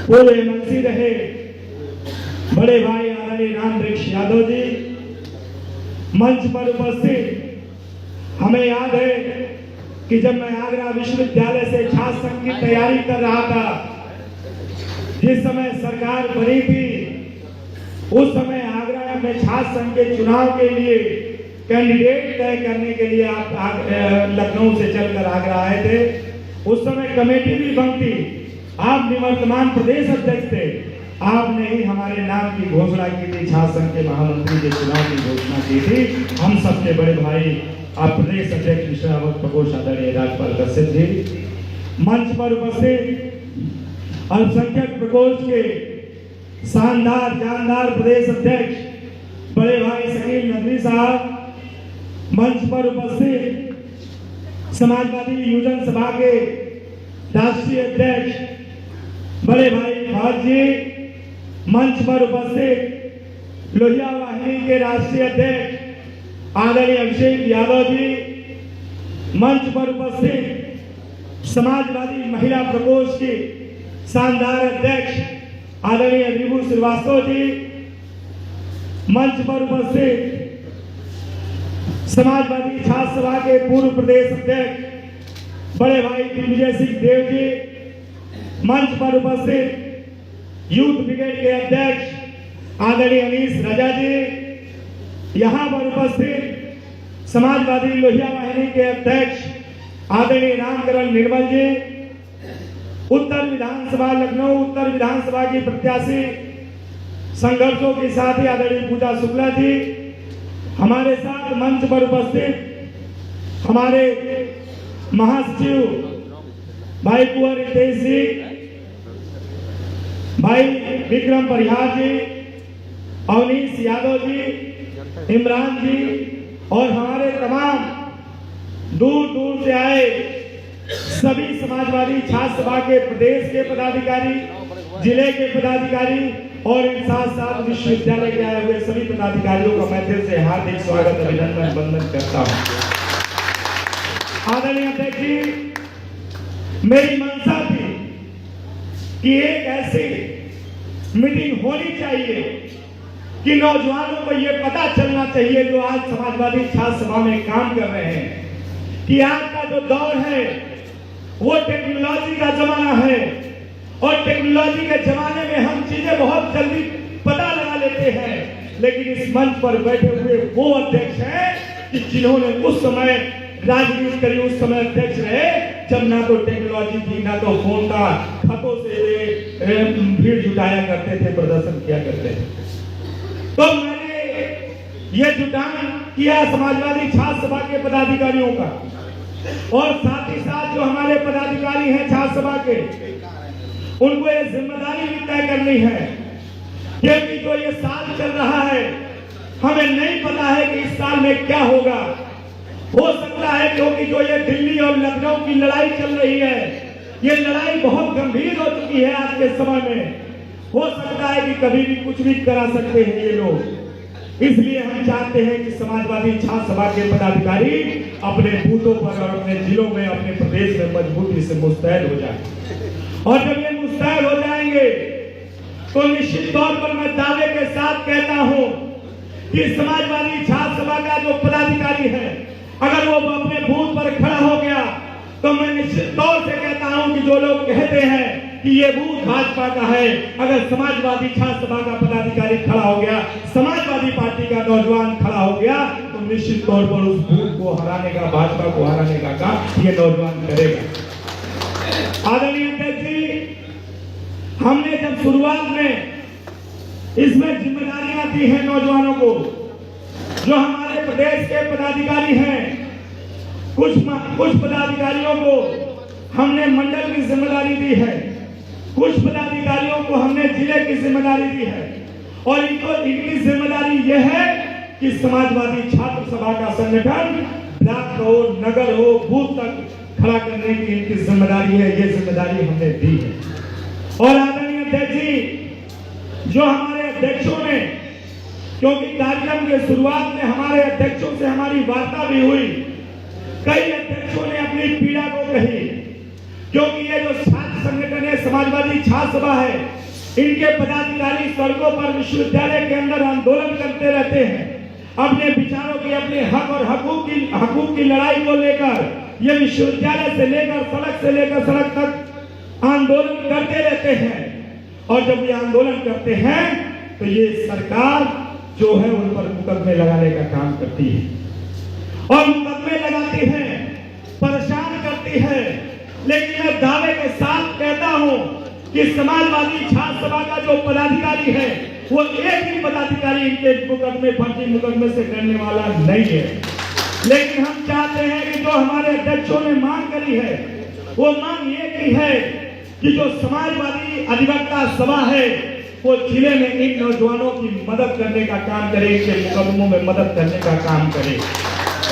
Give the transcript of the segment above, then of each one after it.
पूर्व मंत्री रहे बड़े भाई आदरणीय राम वृक्ष यादव जी मंच पर उपस्थित। हमें याद है कि जब मैं आगरा विश्वविद्यालय से छात्र संघ की तैयारी कर रहा था, जिस समय सरकार बनी थी, उस समय आगरा में छात्र संघ के चुनाव के लिए कैंडिडेट तय करने के लिए आप लखनऊ से चलकर आगरा आए थे। उस समय कमेटी भी बनती, आप निवर्तमान प्रदेश अध्यक्ष थे, आपने ही हमारे नाम की घोषणा की थी, छात्र संघ के महामंत्री के चुनाव की घोषणा की थी। हम सबके बड़े भाई आप प्रदेश अध्यक्ष विश्रावत प्रकोष्ठ आदरणीय राजपाल कश्यप जी, मंच पर उपस्थित अल्पसंख्यक प्रकोष्ठ के शानदार जानदार प्रदेश अध्यक्ष बड़े भाई शकील नदवी साहब, मंच पर उपस्थित समाजवादी युवजन सभा के राष्ट्रीय अध्यक्ष बड़े भाई फहद जी, मंच पर उपस्थित लोहिया वाहिनी के राष्ट्रीय अध्यक्ष आदरणीय अभिषेक यादव जी, मंच पर उपस्थित समाजवादी महिला प्रकोष्ठ की शानदार अध्यक्ष आदरणीय रिभु श्रीवास्तव जी, मंच पर उपस्थित समाजवादी छात्र सभा के पूर्व प्रदेश अध्यक्ष बड़े भाई दिग्विजय सिंह देव जी, मंच पर उपस्थित यूथ ब्रिगेड के अध्यक्ष आदरणीय अनीस राजा जी, यहाँ पर उपस्थित समाजवादी लोहिया वाहिनी के अध्यक्ष आदरणीय रामकरण निर्मल जी, उत्तर विधानसभा लखनऊ उत्तर विधानसभा की प्रत्याशी संघर्षों की साथी आदरणीय पूजा शुक्ला जी, हमारे साथ मंच पर उपस्थित हमारे महासचिव भाई कुंवर रितेश जी, भाई विक्रम परिहार जी, अवनीश यादव जी, इमरान जी और हमारे तमाम दूर दूर से आए सभी समाजवादी छात्र सभा के प्रदेश के पदाधिकारी, जिले के पदाधिकारी और इन साथ साथ विश्वविद्यालय के आए हुए सभी पदाधिकारियों का मैं दिल से हार्दिक स्वागत अभिनंदन वंदन करता हूं। आदरणीय अध्यक्ष जी, मेरी मंशा थी कि एक ऐसी मीटिंग होनी चाहिए कि नौजवानों को यह पता चलना चाहिए जो आज समाजवादी छात्र सभा में काम कर रहे हैं कि आज का जो दौर है वो टेक्नोलॉजी का जमाना है और टेक्नोलॉजी के जमाने में हम चीजें बहुत जल्दी पता लगा लेते हैं, लेकिन इस मंच पर बैठे हुए वो अध्यक्ष हैं कि जिन्होंने उस समय राजनीति करी, उस समय अध्यक्ष रहे जब ना तो टेक्नोलॉजी थी, ना तो फोन का, खतों से भीड़ जुटाया करते थे, प्रदर्शन किया करते थे। तो मैंने ये जुटान किया समाजवादी छात्र सभा के पदाधिकारियों का और साथ ही साथ जो हमारे पदाधिकारी हैं छात्र सभा के, उनको ये जिम्मेदारी भी तय करनी है क्योंकि जो ये साल चल रहा है हमें नहीं पता है कि इस साल में क्या होगा। हो सकता है क्योंकि जो ये दिल्ली और लखनऊ की लड़ाई चल रही है, ये लड़ाई बहुत गंभीर हो चुकी है आज के समय में। हो सकता है कि कभी भी कुछ भी करा सकते हैं ये लोग। इसलिए हम चाहते हैं कि समाजवादी छात्र सभा के पदाधिकारी अपने बूथों पर और अपने जिलों में, अपने प्रदेश में मजबूती से मुस्तैद हो जाए और जब ये मुस्तैद हो जाएंगे तो निश्चित तौर पर मैं दावे के साथ कहता हूं कि समाजवादी छात्र सभा का जो पदाधिकारी है, अगर वो अपने बूथ पर खड़ा हो गया तो मैं निश्चित तौर से कहता हूं कि जो लोग कहते हैं कि ये बूथ भाजपा का है, अगर समाजवादी छात्र सभा का पदाधिकारी खड़ा हो गया, समाजवादी पार्टी का नौजवान खड़ा हो गया, तो निश्चित तौर पर उस बूथ को हराने का, भाजपा को हराने का काम ये नौजवान करेगा। आदरणीय अध्यक्ष जी, हमने जब शुरुआत में इसमें जिम्मेदारियां दी हैं नौजवानों को, जो हमारे प्रदेश के पदाधिकारी हैं, कुछ पदाधिकारियों को हमने मंडल की जिम्मेदारी दी है, कुछ पदाधिकारियों को हमने जिले की जिम्मेदारी दी है और इनकी जिम्मेदारी यह है कि समाजवादी छात्र सभा का संगठन ब्लॉक हो, नगर हो, बूथ तक खड़ा करने की इनकी जिम्मेदारी है। ये जिम्मेदारी हमने दी है। और आदरणीय अध्यक्ष जी, जो हमारे अध्यक्षों ने, क्योंकि कार्यक्रम के शुरुआत में हमारे अध्यक्षों से हमारी वार्ता भी हुई, कई अध्यक्षों ने अपनी पीड़ा को कही, क्योंकि ये जो छात्र संगठन है, समाजवादी छात्र सभा है, इनके पदाधिकारी सड़कों पर विश्वविद्यालय के अंदर आंदोलन करते रहते हैं, अपने विचारों की, अपने हक और हकूक की लड़ाई को लेकर ये विश्वविद्यालय से लेकर सड़क तक आंदोलन करते रहते हैं। और जब ये आंदोलन करते हैं तो ये सरकार जो है उन पर मुकदमे लगाने का काम करती है और मुकदमे लगाती है, परेशान करती है। लेकिन मैं दावे के साथ कहता हूं कि समाजवादी छात्र सभा का जो पदाधिकारी है वो एक ही पदाधिकारी इनके मुकदमे, फर्जी मुकदमे से करने वाला नहीं है। लेकिन हम चाहते हैं कि जो हमारे अध्यक्षों ने मांग करी है वो मांग ये की है कि जो समाजवादी अधिवक्ता सभा है वो जिले में इन नौजवानों की मदद करने का काम करे, इनके मुकदमों में मदद करने का काम करे।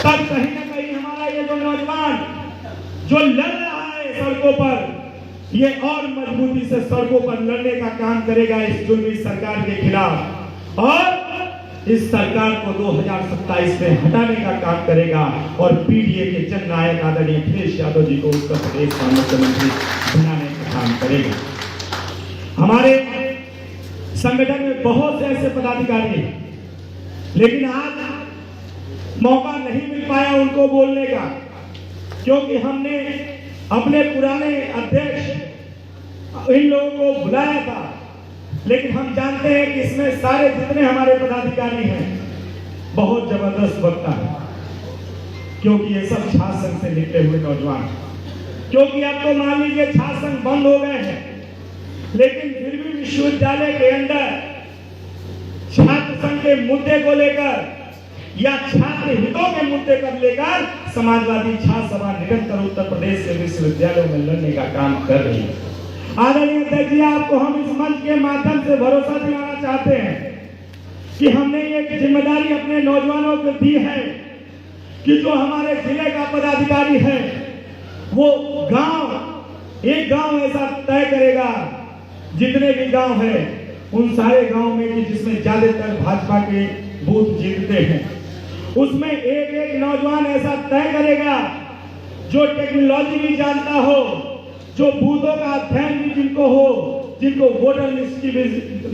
तब कहीं ना कहीं हमारा ये जो नौजवान जो लड़ रहा है सड़कों पर, ये और मजबूती से सड़कों पर लड़ने का काम करेगा इस जुल्मी सरकार के खिलाफ और इस सरकार को 2027 में हटाने का काम करेगा और पीडीए के जननायक आदरणीय अखिलेश यादव जी को उत्तर प्रदेश का मुख्यमंत्री बनाने का काम करेगा। हमारे संगठन में बहुत से ऐसे पदाधिकारी हैं, लेकिन आज मौका नहीं मिल पाया उनको बोलने का, क्योंकि हमने अपने पुराने अध्यक्ष इन लोगों को बुलाया था। लेकिन हम जानते हैं कि इसमें सारे जितने हमारे पदाधिकारी हैं बहुत जबरदस्त वक्ता है, क्योंकि ये सब छात्र संघ से निकले हुए नौजवान, क्योंकि अब तो मान लीजिए छात्र संघ बंद हो गए हैं, लेकिन फिर भी विश्वविद्यालय के अंदर छात्र संघ के मुद्दे को लेकर या छात्र हितों के मुद्दे को लेकर समाजवादी छात्र सभा निरंतर उत्तर प्रदेश के विश्वविद्यालयों में लड़ने का काम कर रही है। आदरणीय अध्यक्ष जी, आपको हम इस मंच के माध्यम से भरोसा दिलाना चाहते हैं कि हमने ये जिम्मेदारी अपने नौजवानों को दी है कि जो हमारे जिले का पदाधिकारी है वो एक गांव ऐसा तय करेगा, जितने भी गांव है उन सारे गांव में कि जिसमें ज्यादातर भाजपा के बूथ जीतते हैं, उसमें एक नौजवान ऐसा तय करेगा जो टेक्नोलॉजी भी जानता हो, जो बूथों का अध्ययन भी जिनको हो, जिनको वोटर लिस्ट की भी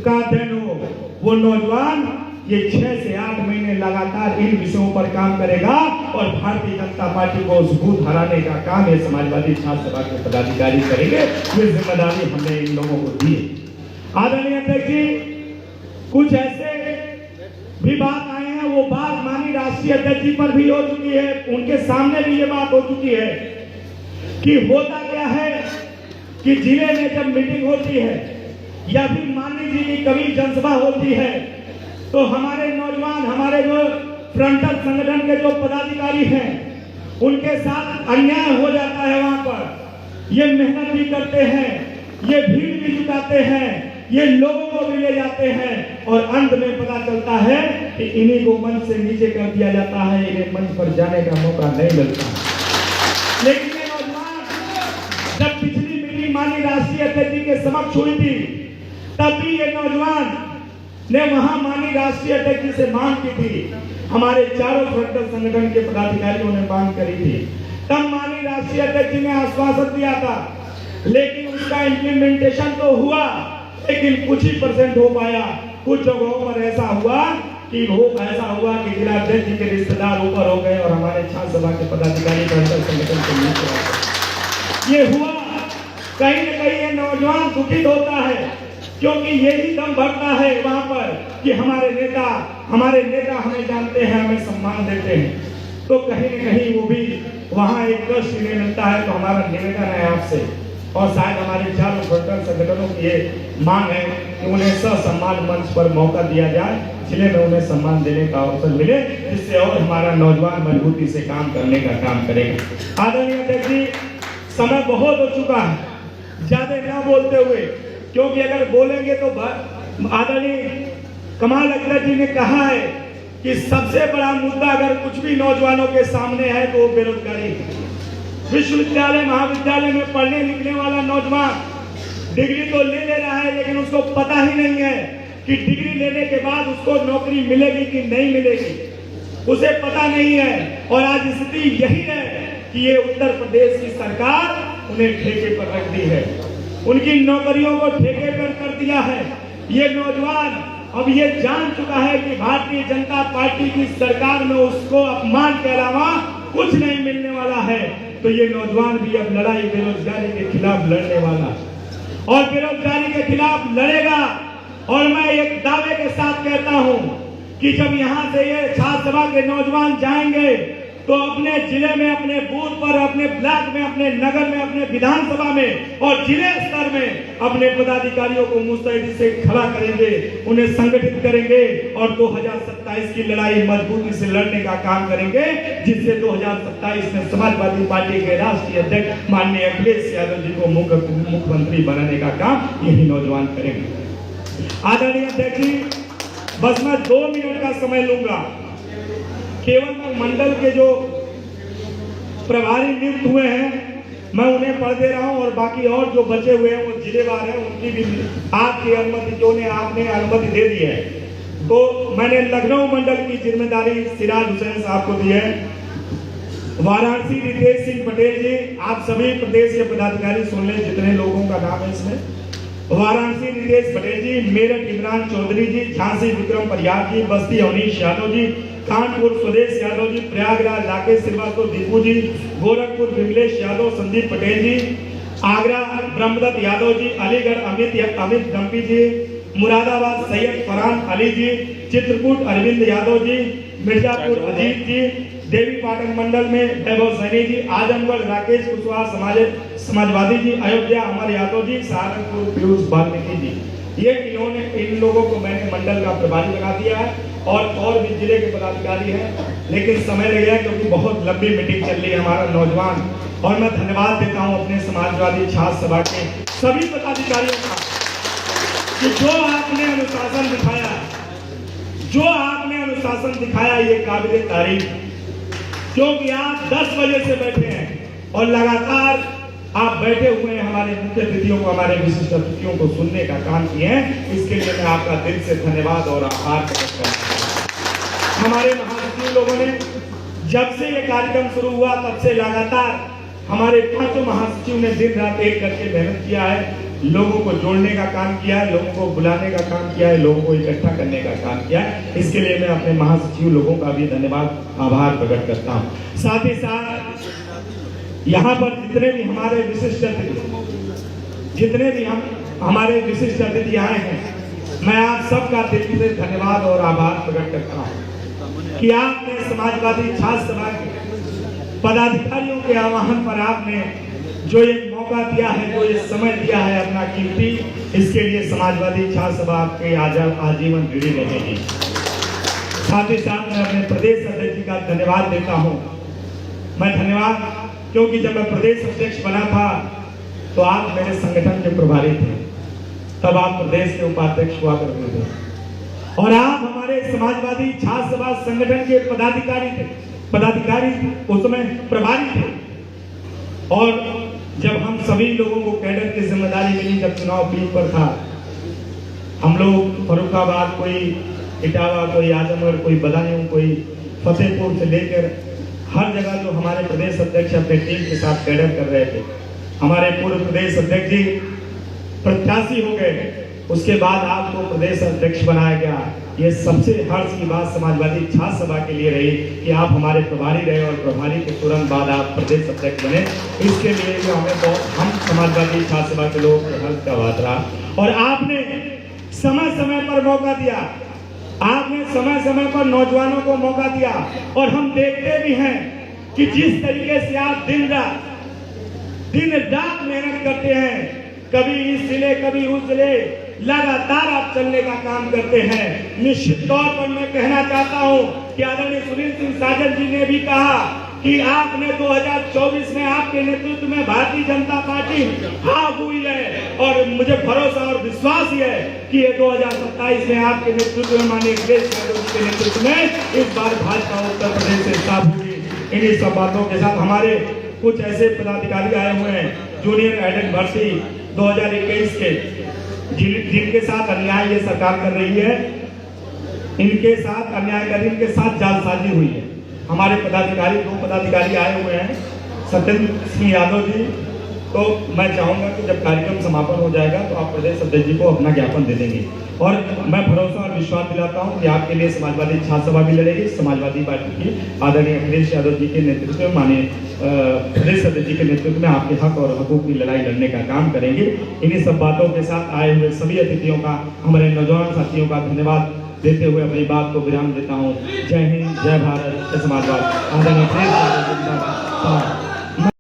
का अध्ययन हो, वो नौजवान ये 6 से 8 महीने लगातार इन विषयों पर काम करेगा और भारतीय जनता पार्टी को उस बूथ हराने का काम ये समाजवादी छात्र सभा के पदाधिकारी करेंगे। ये जिम्मेदारी हमने इन लोगों को दी है। आदरणीय अध्यक्ष जी, कुछ ऐसे भी बात आए हैं, वो बात माननीय राष्ट्रीय अध्यक्ष जी पर भी हो चुकी है, उनके सामने भी ये बात हो चुकी है कि होता क्या है कि जिले में जब मीटिंग होती है या फिर मान लीजिए कभी जनसभा होती है तो हमारे नौजवान, हमारे जो फ्रंटल संगठन के जो पदाधिकारी हैं उनके साथ अन्याय हो जाता है। वहां पर ये मेहनत भी करते हैं, ये भीड़ भी जुटाते हैं, ये लोगों को भी ले जाते हैं और अंत में पता चलता है कि इन्हीं को मंच से नीचे कर दिया जाता है, इन्हें मंच पर जाने का मौका नहीं मिलता। लेकिन ये नौजवान जब पिछली मीटिंग माननीय राष्ट्रीय अध्यक्ष जी के समक्ष हुई थी, तब भी ये नौजवान ने वहां माननीय राष्ट्रीय अध्यक्ष जी से मांग की थी, हमारे चारों फ्रंटल संगठन के पदाधिकारियों ने मांग करी थी। तब माननीय राष्ट्रीय अध्यक्ष जी ने आश्वासन दिया था, लेकिन उसका इम्प्लीमेंटेशन तो हुआ, लेकिन कुछ ही % हो पाया। कुछ जगहों पर ऐसा हुआ कि जिला अध्यक्ष जी के रिश्तेदार ऊपर हो गए और हमारे छात्र सभा के पदाधिकारी फ्रंटल संगठन के नीचे आ गए। ये हुआ, कहीं न कहीं ये नौजवान दुखित होता है, क्योंकि यही दम भरता है वहां पर कि हमारे नेता हमें जानते हैं, हमें सम्मान देते हैं, तो कहीं न कहीं वो भी वहां एक कष्ट लेने लगता है। तो हमारा निवेदन है आपसे और शायद हमारे चारों फ्रंटल संगठनों की ये मांग है कि उन्हें ससम्मान मंच पर मौका दिया जाए, जिले में उन्हें सम्मान देने का अवसर मिले, जिससे और हमारा नौजवान मजबूती से काम करने का काम करेगा। आदरणीय अध्यक्ष जी, समय बहुत हो चुका है, ज्यादा ना बोलते हुए, क्योंकि अगर बोलेंगे तो आदरणीय कमाल अख्तर जी ने कहा है कि सबसे बड़ा मुद्दा अगर कुछ भी नौजवानों के सामने है तो वो बेरोजगारी है। विश्वविद्यालय महाविद्यालय में पढ़ने लिखने वाला नौजवान डिग्री तो ले रहा है, लेकिन उसको पता ही नहीं है कि डिग्री लेने के बाद उसको नौकरी मिलेगी कि नहीं मिलेगी, उसे पता नहीं है। और आज स्थिति यही है कि ये उत्तर प्रदेश की सरकार उन्हें ठेके पर रख दी है। उनकी नौकरियों को ठेके पर कर दिया है। ये नौजवान अब ये जान चुका है कि भारतीय जनता पार्टी की सरकार में उसको अपमान के अलावा कुछ नहीं मिलने वाला है। तो ये नौजवान भी अब लड़ाई बेरोजगारी के खिलाफ लड़ने वाला और बेरोजगारी के खिलाफ लड़ेगा। और मैं एक दावे के साथ कहता हूं कि जब यहां से ये छात्र सभा के नौजवान जाएंगे तो अपने जिले में, अपने बूथ पर, अपने ब्लॉक में, अपने नगर में, अपने विधानसभा में और जिले स्तर में अपने पदाधिकारियों को मुस्तैदी से खड़ा करेंगे, उन्हें संगठित करेंगे और 2027 की लड़ाई मजबूती से लड़ने का काम करेंगे, जिससे 2027 में समाजवादी पार्टी के राष्ट्रीय अध्यक्ष माननीय अखिलेश यादव जी को मुख्यमंत्री बनाने का काम यही नौजवान करेंगे। आदरणीय अध्यक्ष जी, बस मैं 2 मिनट का समय लूंगा। केवल मंडल के जो प्रभारी नियुक्त हुए हैं मैं उन्हें पढ़ दे रहा हूं और बाकी और जो बचे हुए हैं वो जिलेवार हैं, उनकी भी आपकी अनुमति, जो ने आपने अनुमति दे दी है। तो मैंने लखनऊ मंडल की जिम्मेदारी सिराज हुसैन साहब को दी है। वाराणसी रितेश सिंह पटेल जी, आप सभी प्रदेश के पदाधिकारी सुन लें जितने लोगों का नाम है इसमें। वाराणसी रितेश पटेल जी, मेरठ इमरान चौधरी जी, झांसी विक्रम परिहार जी, बस्ती अवनीश यादव जी, कानपुर सुरेश यादव जी, प्रयागराज राकेश श्रीवास्तव दीपू जी, गोरखपुर विमलेश यादव, संदीप पटेल जी, आगरा ब्रह्मदत्त यादव जी, अलीगढ़ अमित डम्पी जी, मुरादाबाद सैयद फरहान अली जी, चित्रकूट अरविंद यादव जी, मिर्जापुर अजीत जी, देवी पाटन मंडल में वैभव सैनी जी, आजमगढ़ राकेश कुशवाहा समाजवादी जी, अयोध्या अमर यादव जी, सहारनपुर पीयूष वाल्मीकि जी। ये इन लोगों को मैंने मंडल का प्रभारी लगा दिया है और भी जिले के पदाधिकारी हैं, लेकिन समय लग गया क्योंकि बहुत लंबी मीटिंग चल रही है हमारा नौजवान। और मैं धन्यवाद देता हूं अपने समाजवादी छात्र सभा के सभी पदाधिकारियों का कि जो आपने अनुशासन दिखाया ये काबिले तारीफ, क्योंकि आप 10 बजे से बैठे हैं और लगातार आप बैठे हुए हैं हमारे मुख्य अतिथियों को, हमारे विशिष्ट अतिथियों को सुनने का काम किए हैं। इसके लिए मैं आपका दिल से धन्यवाद और आभार प्रकट करता हूं। हमारे महासचिव लोगों ने जब से ये कार्यक्रम शुरू हुआ तब से लगातार हमारे 5 महासचिव ने दिन रात एक करके मेहनत किया है, लोगों को जोड़ने का काम किया है, लोगों को बुलाने का काम किया है, लोगों को इकट्ठा करने का काम किया है। इसके लिए मैं अपने महासचिव लोगों का भी धन्यवाद आभार प्रकट करता हूँ। साथ ही साथ यहाँ पर जितने भी हमारे विशिष्ट अतिथि आए हैं, मैं आप सबका दिल से धन्यवाद और आभार प्रकट करता हूँ कि आपने समाजवादी छात्र सभा के पदाधिकारियों के आह्वान पर आपने जो एक मौका दिया है, जो ये समय दिया है अपना कीमती, इसके लिए समाजवादी छात्र सभा आपके आजीवन जुड़ी रहेगी। साथ ही साथ मैं अपने प्रदेश अध्यक्ष जी का धन्यवाद देता हूँ। मैं धन्यवाद क्योंकि जब मैं प्रदेश अध्यक्ष बना था तो आप मेरे संगठन के प्रभारी थे, तब आप प्रदेश के उपाध्यक्ष हुआ करते थे और आप हमारे समाजवादी छात्र सभा संगठन के पदाधिकारी उसमें प्रभारी थे। और जब हम सभी लोगों को कैडर की जिम्मेदारी मिली, जब चुनाव पीठ पर था, हम लोग फरुखाबाद, कोई इटावा, कोई आजमगढ़, कोई बदायूं, कोई फतेहपुर से लेकर हर जगह जो हमारे प्रदेश अध्यक्ष अपने टीम के साथ कैडर कर रहे थे। हमारे पूर्व प्रदेश अध्यक्ष जी प्रत्याशी हो गए, उसके बाद आपको प्रदेश अध्यक्ष बनाया गया। ये सबसे हर्ष की बात समाजवादी छात्र सभा के लिए रही कि आप हमारे प्रभारी रहे और प्रभारी के तुरंत बाद आप प्रदेश अध्यक्ष बने। इसके लिए भी हम समाजवादी छात्र सभा के लोग हर्ष का बात रहा। और आपने समय समय पर मौका दिया, आपने समय समय पर नौजवानों को मौका दिया और हम देखते भी हैं कि जिस तरीके से आप दिन रात मेहनत करते हैं, कभी इस जिले कभी उस जिले, लगातार आप चलने का काम करते हैं। निश्चित तौर पर मैं कहना चाहता हूं कि आदरणीय सुनील सिंह साजन जी ने भी कहा कि आपने 2024 में आपके नेतृत्व में भारतीय जनता पार्टी हाफ हुई है और मुझे भरोसा और विश्वास ही है कि ये 2027 में आपके नेतृत्व में माननीय अखिलेश यादव जी के नेतृत्व में इस बार भाजपा उत्तर प्रदेश से स्थापित होगी। इन्हीं सब बातों के साथ हमारे कुछ ऐसे पदाधिकारी आए हुए हैं जूनियर एडेड भर्ती 2021 के, जिनके साथ अन्याय ये सरकार कर रही है, इनके साथ अन्याय कर, इनके साथ जालसाजी हुई है। हमारे पदाधिकारी 2 पदाधिकारी आए हुए हैं, सत्येंद्र सिंह यादव जी तो मैं चाहूँगा कि जब कार्यक्रम समापन हो जाएगा तो आप प्रदेश अध्यक्ष जी को अपना ज्ञापन दे देंगे। और मैं भरोसा और विश्वास दिलाता हूँ कि आपके लिए समाजवादी छात्र सभा भी लड़ेगी। समाजवादी पार्टी की आदरणीय अखिलेश यादव जी के नेतृत्व में, माननीय प्रदेश अध्यक्ष जी के नेतृत्व में आपके हक और हकूक की लड़ाई लड़ने का काम करेंगे। इन्हीं सब बातों के साथ आए हुए सभी अतिथियों का, हमारे नौजवान साथियों का धन्यवाद देते हुए अपनी बात को विराम देता हूँ। जय हिंद, जय भारत, जय समाजवाद। आदरणीय अखिलेश यादव जी